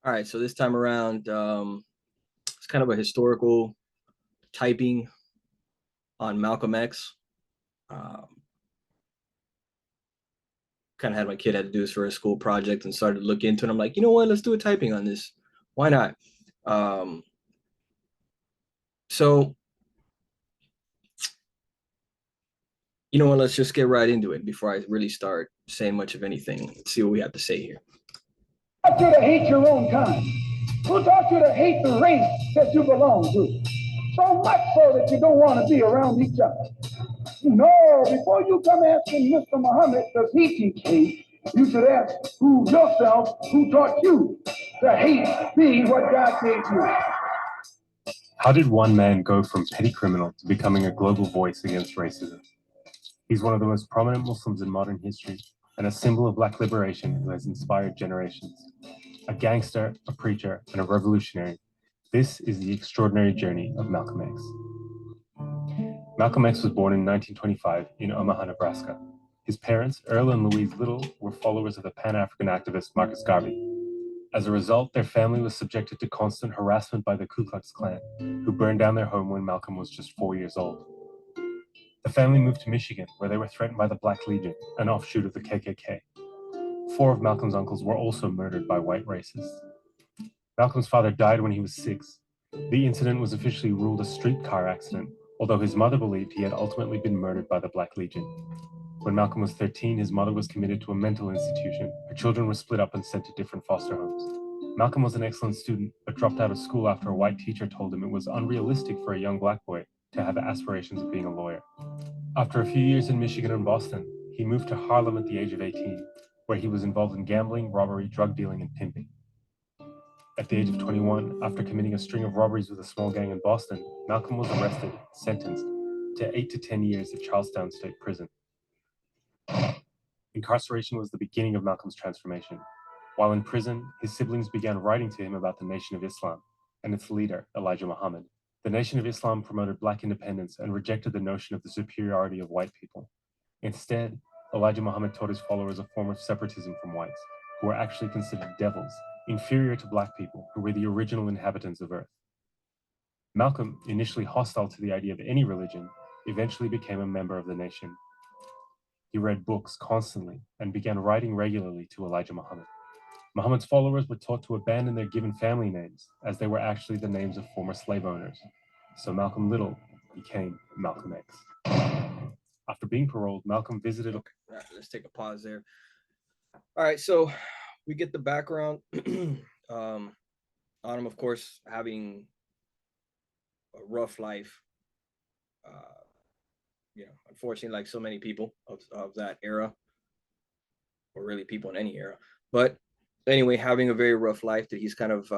All right, so this time around, it's kind of a historical typing on Malcolm X. Um, Kind of had my kid had to do this for a school project and started to look into it. I'm like, you know what? Let's do a typing on this. Why not? Um, so, you know what? Let's just get right into it before I really start saying much of anything. Let's see what we have to say here. Taught you to hate your own kind? Who taught you to hate the race that you belong to? So much so that you don't want to be around each other. No, before you come asking Mr. Muhammad, does he teach hate? You should ask yourself who taught you to hate being what God gave you. How did one man go from petty criminal to becoming a global voice against racism? He's one of the most prominent Muslims in modern history and a symbol of black liberation who has inspired generations. A gangster, a preacher, and a revolutionary. This is the extraordinary journey of Malcolm X. Malcolm X was born in 1925 in Omaha, Nebraska. His parents, Earl and Louise Little, were followers of the Pan-African activist Marcus Garvey. As a result, their family was subjected to constant harassment by the Ku Klux Klan, who burned down their home when Malcolm was just 4 years old. The family moved to Michigan, where they were threatened by the Black Legion, an offshoot of the KKK. 4 of Malcolm's uncles were also murdered by white racists. Malcolm's father died when he was 6. The incident was officially ruled a streetcar accident, although his mother believed he had ultimately been murdered by the Black Legion. When Malcolm was 13, his mother was committed to a mental institution. Her children were split up and sent to different foster homes. Malcolm was an excellent student, but dropped out of school after a white teacher told him it was unrealistic for a young black boy to have aspirations of being a lawyer. After a few years in Michigan and Boston, he moved to Harlem at the age of 18, where he was involved in gambling, robbery, drug dealing, and pimping. At the age of 21, after committing a string of robberies with a small gang in Boston, Malcolm was arrested, sentenced to 8 to 10 years at Charlestown State Prison. Incarceration was the beginning of Malcolm's transformation. While in prison, his siblings began writing to him about the Nation of Islam and its leader, Elijah Muhammad. The Nation of Islam promoted black independence and rejected the notion of the superiority of white people. Instead, Elijah Muhammad taught his followers a form of separatism from whites, who were actually considered devils, inferior to black people, who were the original inhabitants of Earth. Malcolm, initially hostile to the idea of any religion, eventually became a member of the nation. He read books constantly and began writing regularly to Elijah Muhammad. Muhammad's followers were taught to abandon their given family names, as they were actually the names of former slave owners. So Malcolm Little became Malcolm X. After being paroled, Malcolm visited... Okay, all right, let's take a pause there. All right, so we get the background on him, of course, having a rough life. Unfortunately, like so many people of that era, or really people in any era. But anyway, having a very rough life that he's kind of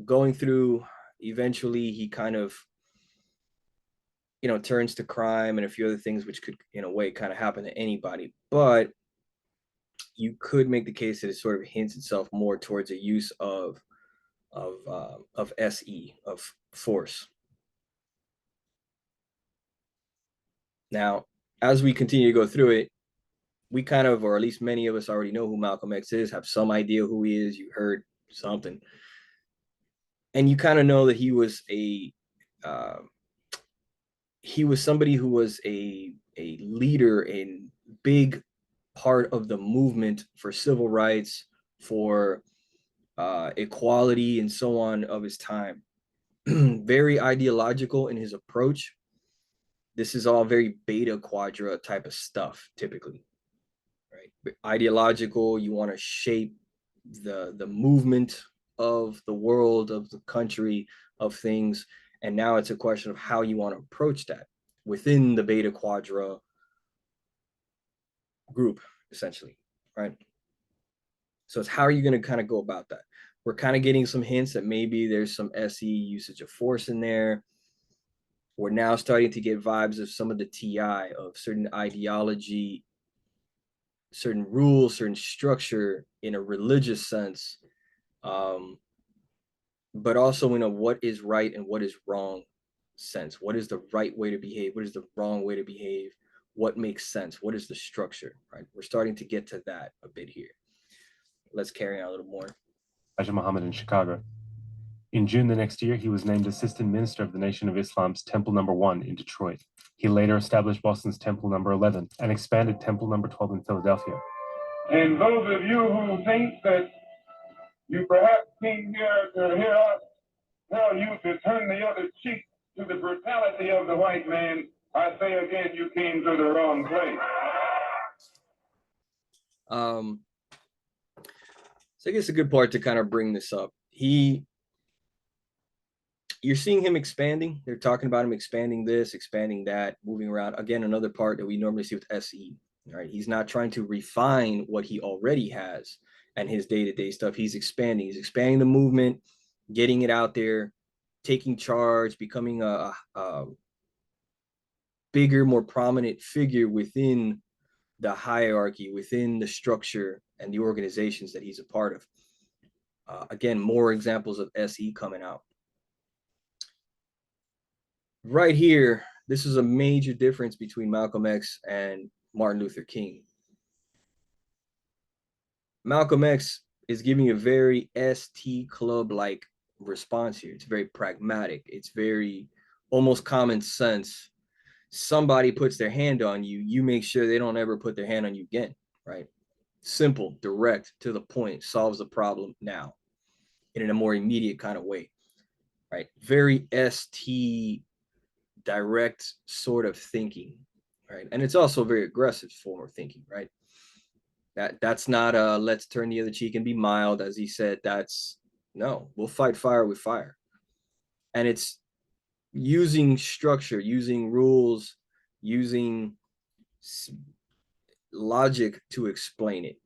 going through. Eventually, he kind of, turns to crime and a few other things, which could, in a way, kind of happen to anybody. But you could make the case that it sort of hints itself more towards a use of SE, of force. Now, as we continue to go through it, we kind of, or at least many of us already know who Malcolm X is, have some idea who he is. You heard something. And you kind of know that he was somebody who was a leader in big part of the movement for civil rights, for equality, and so on of his time. Very ideological in his approach. This is all very beta quadra type of stuff, typically, right? Ideological, you want to shape the movement of the world, of the country, of things. And now it's a question of how you want to approach that within the beta quadra group, essentially, right? So it's how are you going to kind of go about that? We're kind of getting some hints that maybe there's some SE usage of force in there. We're now starting to get vibes of some of the TI, of certain ideology, certain rules, certain structure in a religious sense, but also in a what is right and what is wrong sense. What is the right way to behave? What is the wrong way to behave? What makes sense? What is the structure, right? We're starting to get to that a bit here. Let's carry on a little more. Elijah Muhammad in Chicago. In June the next year, he was named Assistant Minister of the Nation of Islam's Temple No. 1 in Detroit. He later established Boston's Temple No. 11 and expanded Temple No. 12 in Philadelphia. And those of you who think that you perhaps came here to hear us tell you to turn the other cheek to the brutality of the white man, I say again, you came to the wrong place. So I guess a good part to kind of bring this up. You're seeing him expanding. They're talking about him expanding this, expanding that, moving around. Again, another part that we normally see with SE. Right? He's not trying to refine what he already has and his day-to-day stuff. He's expanding. He's expanding the movement, getting it out there, taking charge, becoming a bigger, more prominent figure within the hierarchy, within the structure and the organizations that he's a part of. Again, more examples of SE coming out. Right here, this is a major difference between Malcolm X and Martin Luther King. Malcolm X is giving a very ST club-like response here. It's very pragmatic. It's very almost common sense. Somebody puts their hand on you, you make sure they don't ever put their hand on you again, right? Simple, direct, to the point, solves the problem now in a more immediate kind of way, right? Very ST direct sort of thinking, right? And it's also a very aggressive form of thinking, right? That's not a let's turn the other cheek and be mild, as he said. That's no, we'll fight fire with fire. And it's using structure, using rules, using logic to explain it,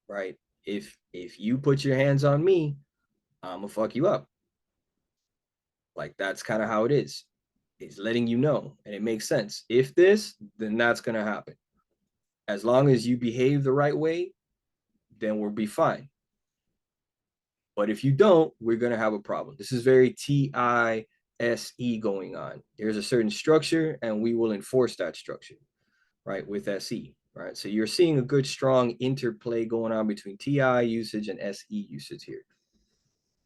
right? If you put your hands on me, I'm gonna fuck you up. Like that's kind of how it is. It's letting you know, and it makes sense. If this, then that's gonna happen. As long as you behave the right way, then we'll be fine. But if you don't, we're gonna have a problem. This is very TISE going on. There's a certain structure, and we will enforce that structure, right? With SE, right? So you're seeing a good, strong interplay going on between TI usage and SE usage here.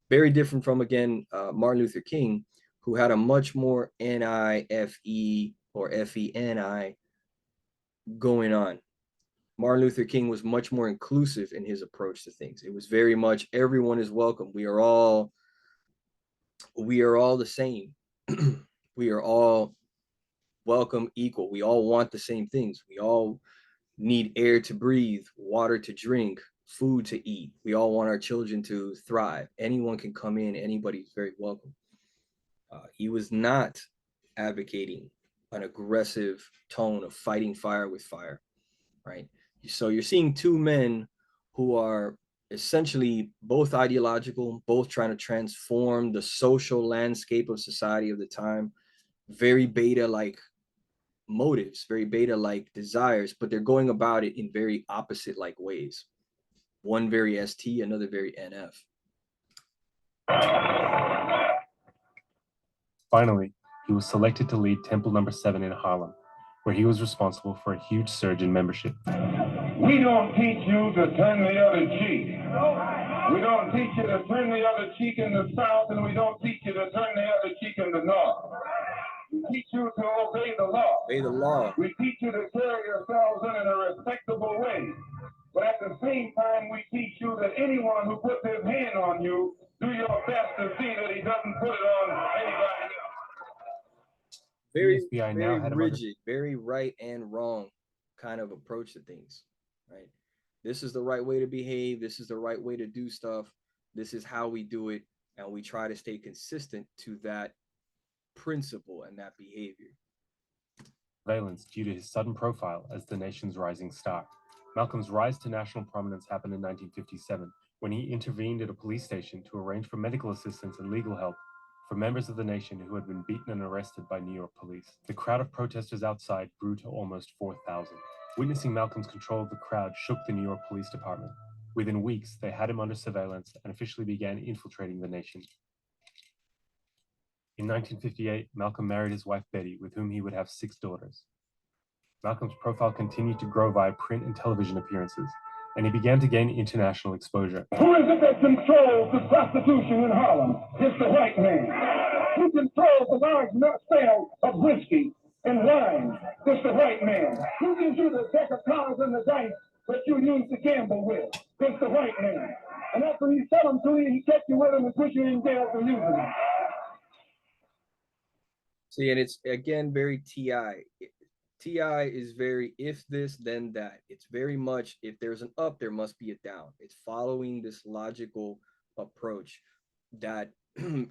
Very different from, again, Martin Luther King, who had a much more NIFE or FENI going on. Martin Luther King was much more inclusive in his approach to things. It was very much everyone is welcome. We are all the same. We are all welcome, equal. We all want the same things. We all need air to breathe, water to drink, food to eat. We all want our children to thrive. Anyone can come in. Anybody's very welcome. He was not advocating an aggressive tone of fighting fire with fire, right? So you're seeing two men who are essentially both ideological, both trying to transform the social landscape of society of the time, very beta-like motives, very beta-like desires, but they're going about it in very opposite-like ways. One very ST, another very NF. Finally, he was selected to lead Temple No. 7 in Harlem, where he was responsible for a huge surge in membership. We don't teach you to turn the other cheek. We don't teach you to turn the other cheek in the South, and we don't teach you to turn the other cheek in the North. We teach you to obey the law. Obey the law. We teach you to carry yourselves in a respectable way. But at the same time, we teach you that anyone who puts his hand on you, do your best to see that he doesn't put it on anybody else. Very rigid, very right and wrong kind of approach to things, right? This is the right way to behave. This is the right way to do stuff. This is how we do it. And we try to stay consistent to that principle and that behavior. Surveillance due to his sudden profile as the nation's rising star. Malcolm's rise to national prominence happened in 1957 when he intervened at a police station to arrange for medical assistance and legal help for members of the nation who had been beaten and arrested by New York police. The crowd of protesters outside grew to almost 4,000. Witnessing Malcolm's control of the crowd shook the New York Police Department. Within weeks, they had him under surveillance and officially began infiltrating the nation. In 1958, Malcolm married his wife Betty, with whom he would have 6 daughters. Malcolm's profile continued to grow via print and television appearances. and he began to gain international exposure. Who is it that controls the prostitution in Harlem? It's the white man. Who controls the large sale of whiskey and wine? It's the white man. Who gives you the deck of cards and the dice that you use to gamble with? It's the white man. And after he sell them to you, he catch you with them and put you in jail for using them. See, and it's again very TI. TI is very if this, then that. It's very much if there's an up, there must be a down. It's following this logical approach that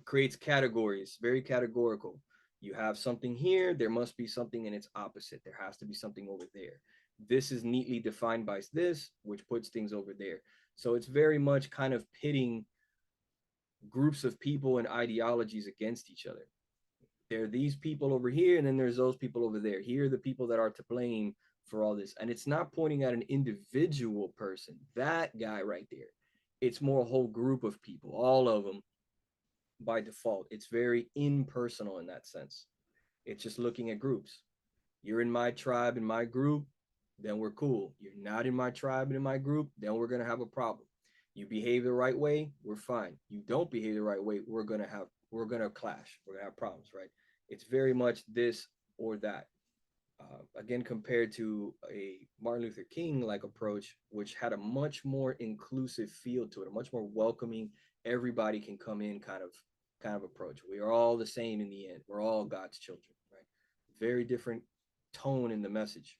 creates categories, very categorical. You have something here, there must be something in its opposite. There has to be something over there. This is neatly defined by this, which puts things over there. So it's very much kind of pitting groups of people and ideologies against each other. There are these people over here, and then there's those people over there. Here are the people that are to blame for all this. And it's not pointing at an individual person, that guy right there. It's more a whole group of people, all of them by default. It's very impersonal in that sense. It's just looking at groups. You're in my tribe, in my group, then we're cool. You're not in my tribe and in my group, then we're going to have a problem. You behave the right way, we're fine. You don't behave the right way, we're going to clash. We're going to have problems, right? It's very much this or that. Again, compared to a Martin Luther King like approach, which had a much more inclusive feel to it, a much more welcoming, everybody can come in kind of approach. We are all the same in the end. We're all God's children, right? Very different tone in the message.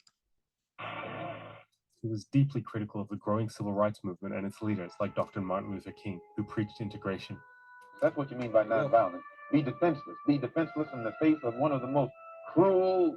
He was deeply critical of the growing civil rights movement and its leaders, like Dr. Martin Luther King, who preached integration. That's what you mean by nonviolence. Be defenseless. Be defenseless in the face of one of the most cruel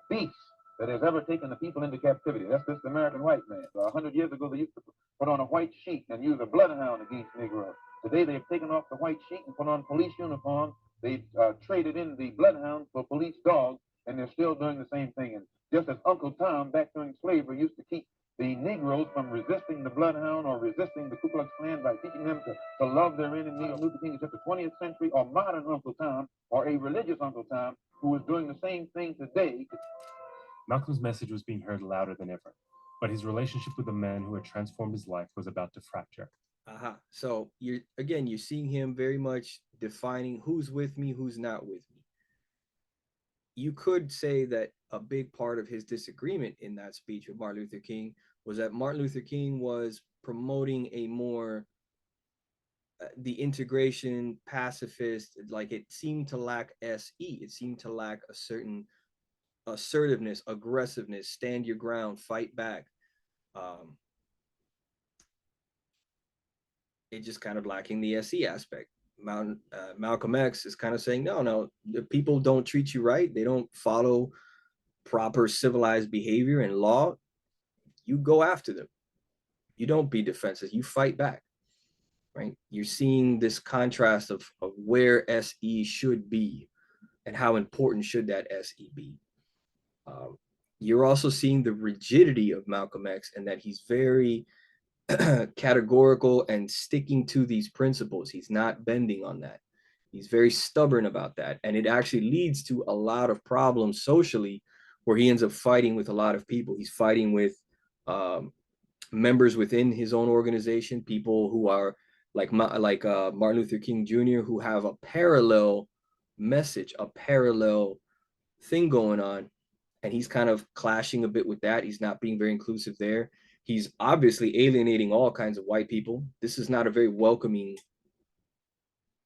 beasts that has ever taken the people into captivity. That's this American white man. 100 years ago, they used to put on a white sheet and use a bloodhound against Negroes. Today, they've taken off the white sheet and put on police uniforms. They've traded in the bloodhounds for police dogs, and they're still doing the same thing. And just as Uncle Tom, back during slavery, used to keep the Negroes from resisting the bloodhound or resisting the Ku Klux Klan by teaching them to love their enemy. Luther King is just a 20th century or modern Uncle Tom or a religious Uncle Tom who is doing the same thing today. Malcolm's message was being heard louder than ever, but his relationship with the man who had transformed his life was about to fracture. So you're seeing him very much defining who's with me, who's not with me. You could say that a big part of his disagreement in that speech with Martin Luther King was that Martin Luther King was promoting a more the integration pacifist, like it seemed to lack SE. It seemed to lack a certain assertiveness, aggressiveness, stand your ground, fight back. It just kind of lacking the SE aspect. Malcolm X is kind of saying, no, the people don't treat you right. They don't follow proper civilized behavior and law. You go after them. You don't be defensive. You fight back, right? You're seeing this contrast of where SE should be and how important should that SE be. You're also seeing the rigidity of Malcolm X and that he's very categorical and sticking to these principles. He's not bending on that. He's very stubborn about that. And it actually leads to a lot of problems socially where he ends up fighting with a lot of people. He's fighting with members within his own organization, people who are like Martin Luther King Jr., who have a parallel message, a parallel thing going on. And he's kind of clashing a bit with that. He's not being very inclusive there. He's obviously alienating all kinds of white people. This is not a very welcoming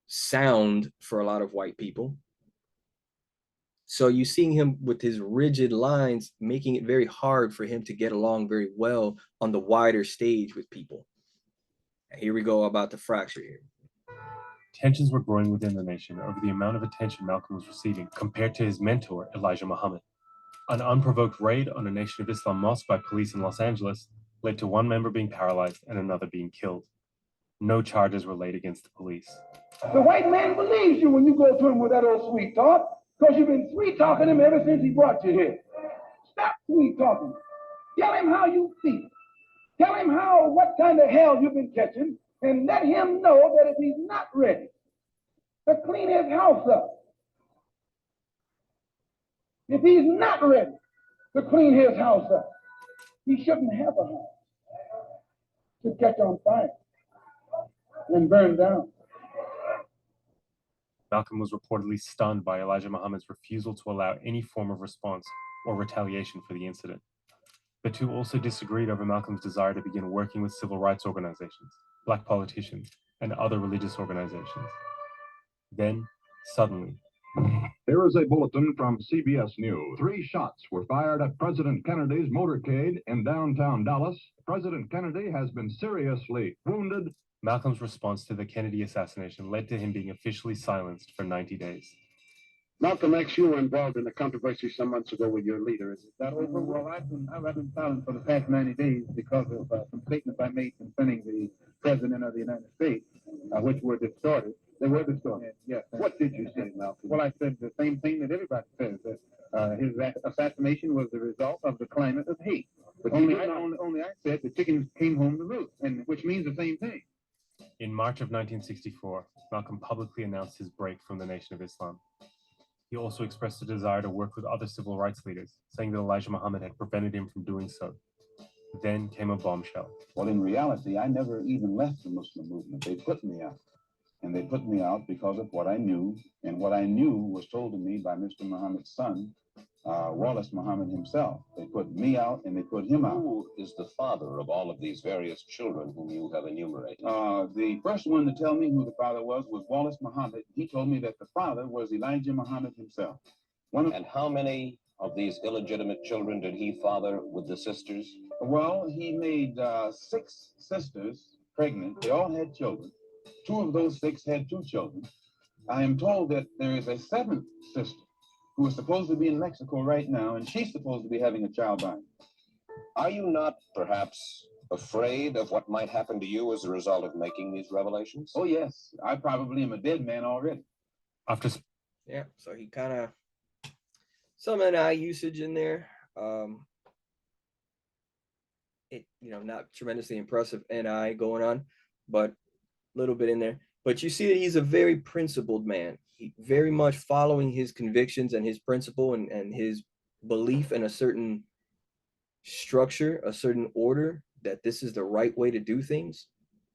sound for a lot of white people. So you're seeing him with his rigid lines, making it very hard for him to get along very well on the wider stage with people. And here we go about the fracture here. Tensions were growing within the nation over the amount of attention Malcolm was receiving compared to his mentor, Elijah Muhammad. An unprovoked raid on a Nation of Islam mosque by police in Los Angeles led to one member being paralyzed and another being killed. No charges were laid against the police. The white man believes you when you go to him with that old sweet talk, because you've been sweet talking him ever since he brought you here. Stop sweet talking. Tell him how you feel. Tell him what kind of hell you've been catching, and let him know that if he's not ready to clean his house up, if he's not ready to clean his house up, he shouldn't have a house. to catch on fire and burn down. Malcolm was reportedly stunned by Elijah Muhammad's refusal to allow any form of response or retaliation for the incident. The two also disagreed over Malcolm's desire to begin working with civil rights organizations, black politicians, and other religious organizations. Then, suddenly, here is a bulletin from CBS News. 3 shots were fired at President Kennedy's motorcade in downtown Dallas. President Kennedy has been seriously wounded. Malcolm's response to the Kennedy assassination led to him being officially silenced for 90 days. Malcolm X, you were involved in a controversy some months ago with your leader. Is that over? Well, I've been silent for the past 90 days because of some statements I made concerning the President of the United States, which were distorted. They were distorted. Yes. What did you say, Malcolm? Well, I said the same thing that everybody says, that his assassination was the result of the climate of hate. But only I said the chickens came home to roost, and which means the same thing. In March of 1964, Malcolm publicly announced his break from the Nation of Islam. He also expressed a desire to work with other civil rights leaders, saying that Elijah Muhammad had prevented him from doing so. Then came a bombshell. Well, in reality, I never even left the Muslim movement. They put me out. And they put me out because of what I knew. And what I knew was told to me by Mr. Muhammad's son, Wallace Muhammad himself. They put me out and they put him out. Who is the father of all of these various children whom you have enumerated? The first one to tell me who the father was Wallace Muhammad. He told me that the father was Elijah Muhammad himself. And how many of these illegitimate children did he father with the sisters? Well, he made 6 sisters pregnant. They all had children. 2 of those 6 had 2 children. I am told that there is a 7th sister who is supposed to be in Mexico right now, and she's supposed to be having a child by him. Are you not perhaps afraid of what might happen to you as a result of making these revelations? Oh, yes. I probably am a dead man already. Yeah, so he kind of, some NI usage in there. Not tremendously impressive NI going on, but a little bit in there. But you see that he's a very principled man. He very much following his convictions and his principle and his belief in a certain structure, a certain order, that this is the right way to do things.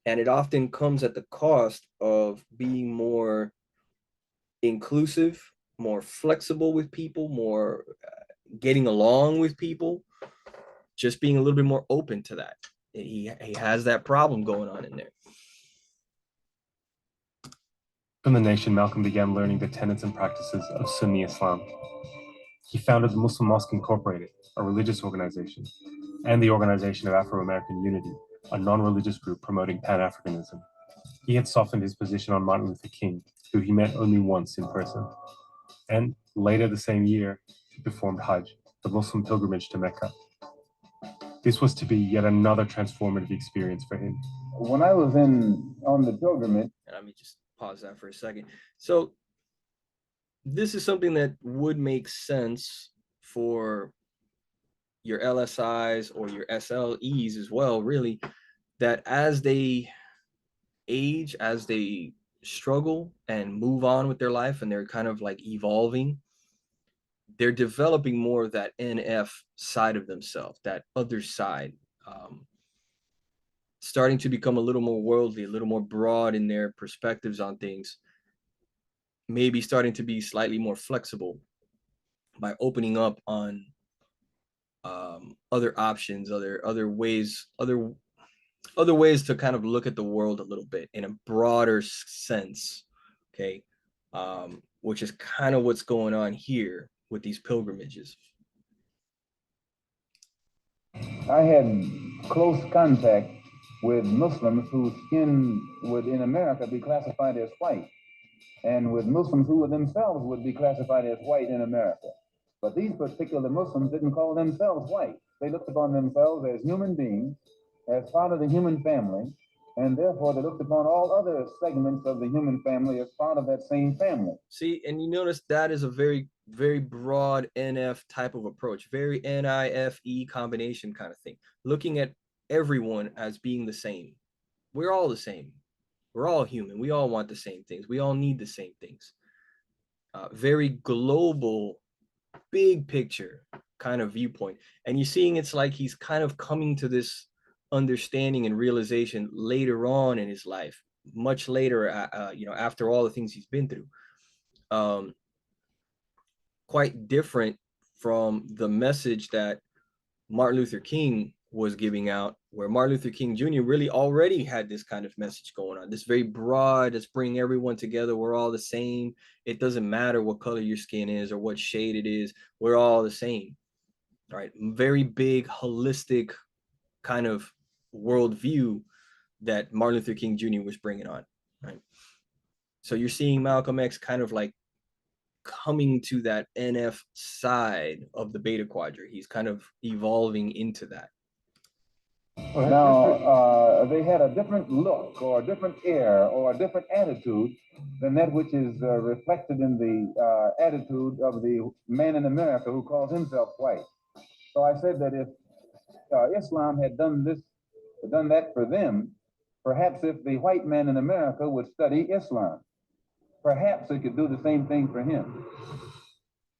And it often comes at the cost of being more inclusive, more flexible with people, more getting along with people, just being a little bit more open to that. He has that problem going on in there. From the Nation, Malcolm began learning the tenets and practices of Sunni Islam. He founded the Muslim Mosque Incorporated, a religious organization, and the Organization of Afro-American Unity, a non-religious group promoting Pan-Africanism. He had softened his position on Martin Luther King, who he met only once in person. And later the same year, he performed Hajj, the Muslim pilgrimage to Mecca. This was to be yet another transformative experience for him. When I was on the pilgrimage, and let me just pause that for a second. So this is something that would make sense for your LSIs or your SLEs as well, really, that as they age, as they struggle and move on with their life and they're kind of like evolving, they're developing more of that NF side of themselves, that other side, starting to become a little more worldly, a little more broad in their perspectives on things, maybe starting to be slightly more flexible by opening up on other options, other ways to kind of look at the world a little bit in a broader sense, okay? Which is kind of what's going on here with these pilgrimages. I had close contact with Muslims whose skin would in America be classified as white, and with Muslims who themselves would be classified as white in America. But these particular Muslims didn't call themselves white. They looked upon themselves as human beings, as part of the human family, and therefore they looked upon all other segments of the human family as part of that same family. See, and you notice that is a very, very broad NF type of approach, very NIFE combination kind of thing, looking at everyone as being the same. We're all the same. We're all human. We all want the same things. We all need the same things. Very global, big picture kind of viewpoint. And you're seeing it's like he's kind of coming to this understanding and realization later on in his life, much later, you know, after all the things he's been through. Quite different from the message that Martin Luther King was giving out, where Martin Luther King Jr. really already had this kind of message going on, this very broad, let's bring everyone together, we're all the same. It doesn't matter what color your skin is or what shade it is, we're all the same, right? Very big, holistic kind of worldview that Martin Luther King Jr. was bringing on, right? So you're seeing Malcolm X kind of like coming to that NF side of the beta quadrant. He's kind of evolving into that. Now, they had a different look or a different air or a different attitude than that which is reflected in the attitude of the man in America who calls himself white. So I said that if Islam had done that for them, perhaps if the white man in America would study Islam, perhaps it could do the same thing for him.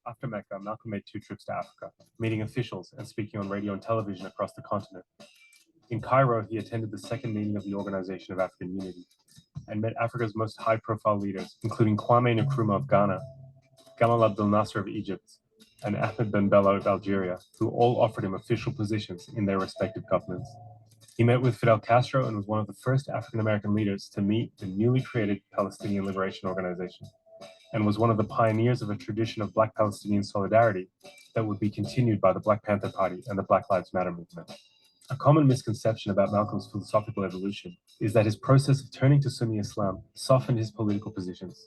After Mecca, Malcolm made 2 trips to Africa, meeting officials and speaking on radio and television across the continent. In Cairo, he attended the second meeting of the Organization of African Unity and met Africa's most high-profile leaders, including Kwame Nkrumah of Ghana, Gamal Abdel Nasser of Egypt, and Ahmed Ben Bella of Algeria, who all offered him official positions in their respective governments. He met with Fidel Castro and was one of the first African-American leaders to meet the newly created Palestinian Liberation Organization, and was one of the pioneers of a tradition of Black Palestinian solidarity that would be continued by the Black Panther Party and the Black Lives Matter movement. A common misconception about Malcolm's philosophical evolution is that his process of turning to Sunni Islam softened his political positions.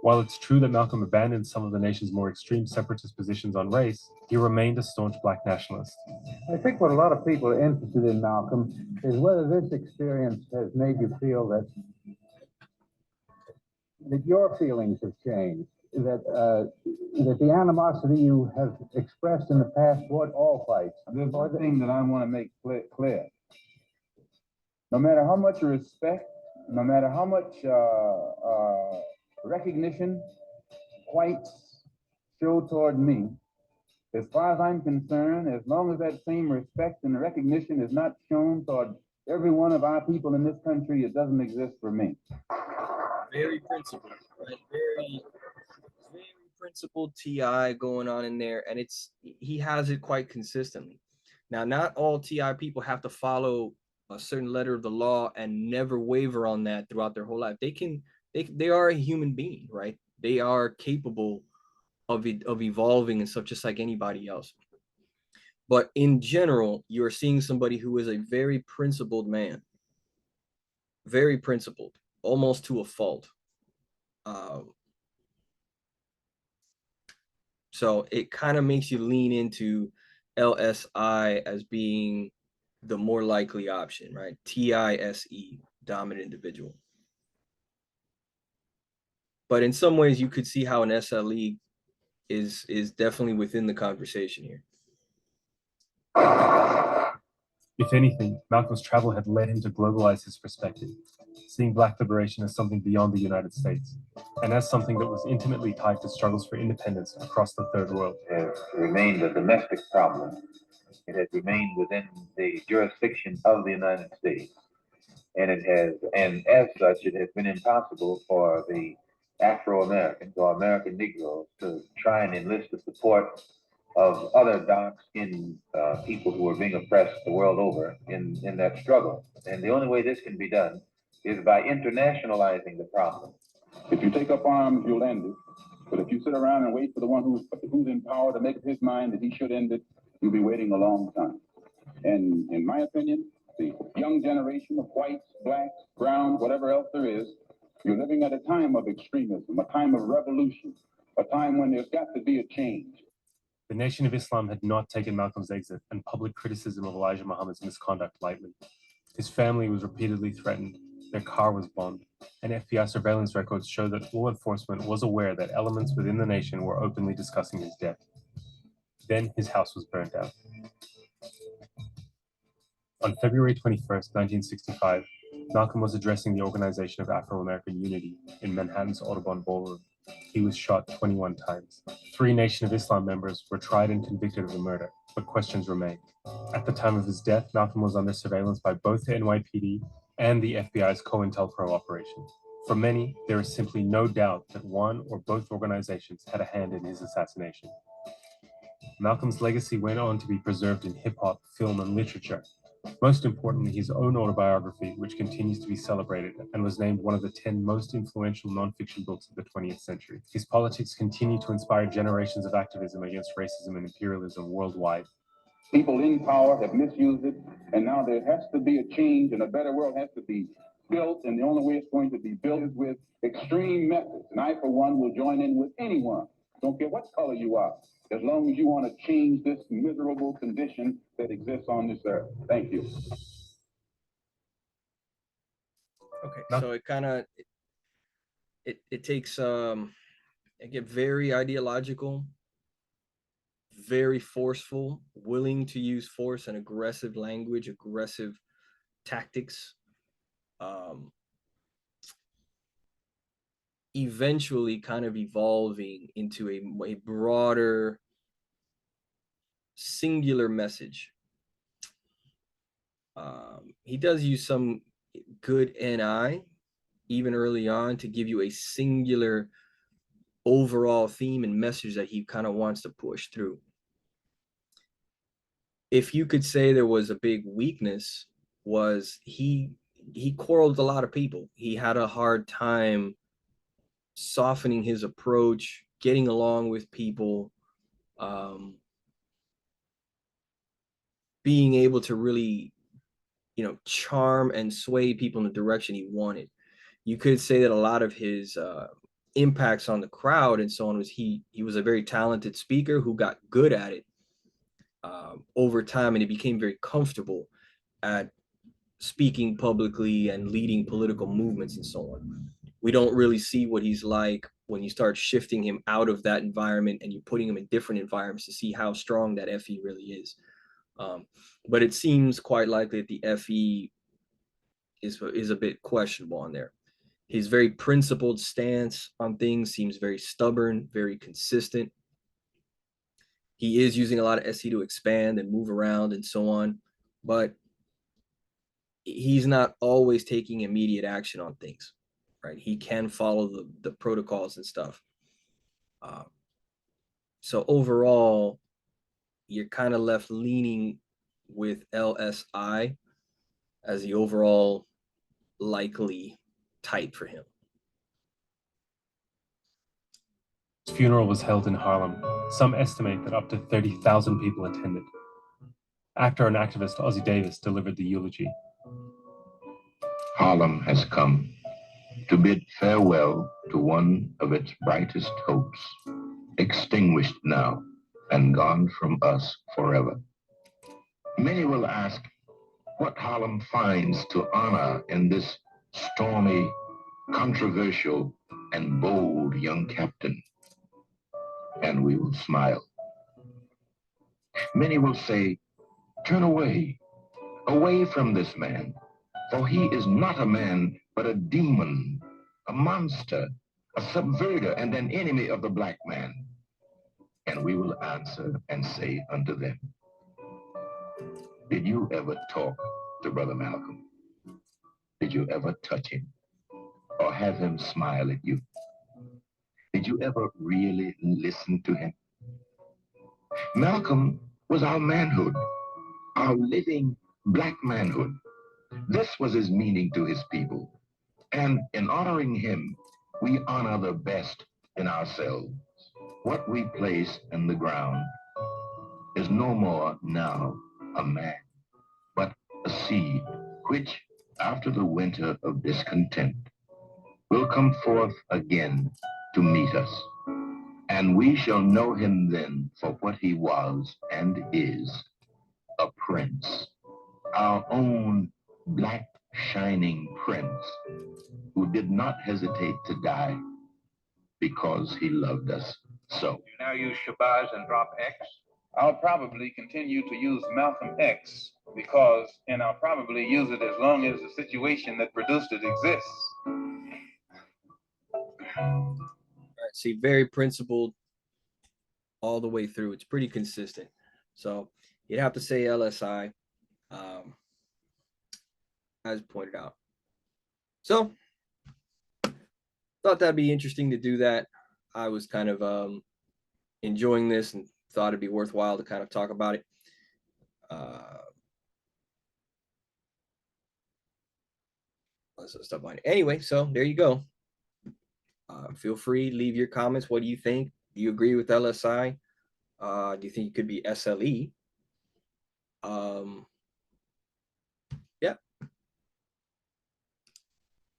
While it's true that Malcolm abandoned some of the nation's more extreme separatist positions on race, he remained a staunch Black nationalist. I think what a lot of people are interested in, Malcolm, is whether this experience has made you feel that your feelings have changed, that the animosity you have expressed in the past toward all fights. There's one thing that I want to make clear. No matter how much respect, no matter how much recognition whites show toward me, as far as I'm concerned, as long as that same respect and recognition is not shown toward every one of our people in this country, it doesn't exist for me. Very principled, right? Very principled TI going on in there, and he has it quite consistently. Now, not all TI people have to follow a certain letter of the law and never waver on that throughout their whole life. They are a human being, right? They are capable of evolving and stuff just like anybody else. But in general, you're seeing somebody who is a very principled man, very principled, almost to a fault. So it kind of makes you lean into LSI as being the more likely option, right? TISE, dominant individual. But in some ways, you could see how an SLE is definitely within the conversation here. If anything, Malcolm's travel had led him to globalize his perspective, seeing Black liberation as something beyond the United States, and as something that was intimately tied to struggles for independence across the Third World. It has remained a domestic problem. It has remained within the jurisdiction of the United States. And as such, it has been impossible for the Afro-Americans or American Negroes to try and enlist the support of other dark-skinned people who are being oppressed the world over in that struggle. And the only way this can be done is by internationalizing the problem. If you take up arms, you'll end it. But if you sit around and wait for the one who's in power to make up his mind that he should end it, you'll be waiting a long time. And in my opinion, the young generation of whites, blacks, browns, whatever else there is, you're living at a time of extremism, a time of revolution, a time when there's got to be a change. The Nation of Islam had not taken Malcolm's exit and public criticism of Elijah Muhammad's misconduct lightly. His family was repeatedly threatened, their car was bombed, and FBI surveillance records show that law enforcement was aware that elements within the nation were openly discussing his death. Then his house was burned down. On February 21st, 1965, Malcolm was addressing the Organization of Afro-American Unity in Manhattan's Audubon Ballroom. He was shot 21 times. 3 Nation of Islam members were tried and convicted of the murder, but questions remain. At the time of his death, Malcolm was under surveillance by both the NYPD and the FBI's COINTELPRO operation. For many, there is simply no doubt that one or both organizations had a hand in his assassination. Malcolm's legacy went on to be preserved in hip-hop, film, and literature. Most importantly, his own autobiography, which continues to be celebrated and was named one of the 10 most influential nonfiction books of the 20th century. His politics continue to inspire generations of activism against racism and imperialism worldwide. People in power have misused it, and now there has to be a change, and a better world has to be built, and the only way it's going to be built is with extreme methods. And I, for one, will join in with anyone, don't care what color you are, as long as you want to change this miserable condition that exists on this earth. Thank you. Okay, so it kind of it takes it get very ideological, very forceful, willing to use force and aggressive language, aggressive tactics. Eventually kind of evolving into a broader singular message. He does use some good NI even early on to give you a singular overall theme and message that he kind of wants to push through. If you could say there was a big weakness, was he quarreled with a lot of people. He had a hard time softening his approach, getting along with people, being able to really, charm and sway people in the direction he wanted. You could say that a lot of his impacts on the crowd and so on was he was a very talented speaker who got good at it over time, and he became very comfortable at speaking publicly and leading political movements and so on. We don't really see what he's like when you start shifting him out of that environment and you're putting him in different environments to see how strong that FE really is. But it seems quite likely that the FE is a bit questionable on there. His very principled stance on things seems very stubborn, very consistent. He is using a lot of SE to expand and move around and so on, but he's not always taking immediate action on things, right? He can follow the protocols and stuff. So overall, you're kind of left leaning with LSI as the overall likely type for him. His funeral was held in Harlem. Some estimate that up to 30,000 people attended. Actor and activist Ossie Davis delivered the eulogy. Harlem has come to bid farewell to one of its brightest hopes, extinguished now and gone from us forever. Many will ask what Harlem finds to honor in this stormy, controversial, and bold young captain. And we will smile. Many will say, turn away from this man, for he is not a man, but a demon, a monster, a subverter, and an enemy of the black man. And we will answer and say unto them, did you ever talk to Brother Malcolm? Did you ever touch him or have him smile at you? Did you ever really listen to him? Malcolm was our manhood, our living black manhood. This was his meaning to his people. And in honoring him, we honor the best in ourselves. What we place in the ground is no more now a man, but a seed, which, after the winter of discontent, will come forth again to meet us. And we shall know him then for what he was and is, a prince, our own black shining prince, who did not hesitate to die because he loved us so. You now use Shabazz and drop X? I'll probably continue to use Malcolm X and I'll probably use it as long as the situation that produced it exists. All right, see, very principled all the way through. It's pretty consistent. So you'd have to say LSI, as pointed out. So thought that'd be interesting to do that. I was kind of enjoying this and thought it'd be worthwhile to kind of talk about it. Stuff on it. Anyway, so there you go. Feel free, leave your comments. What do you think? Do you agree with LSI? Do you think it could be SLE? Yeah.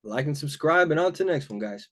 Like and subscribe, and on to the next one, guys.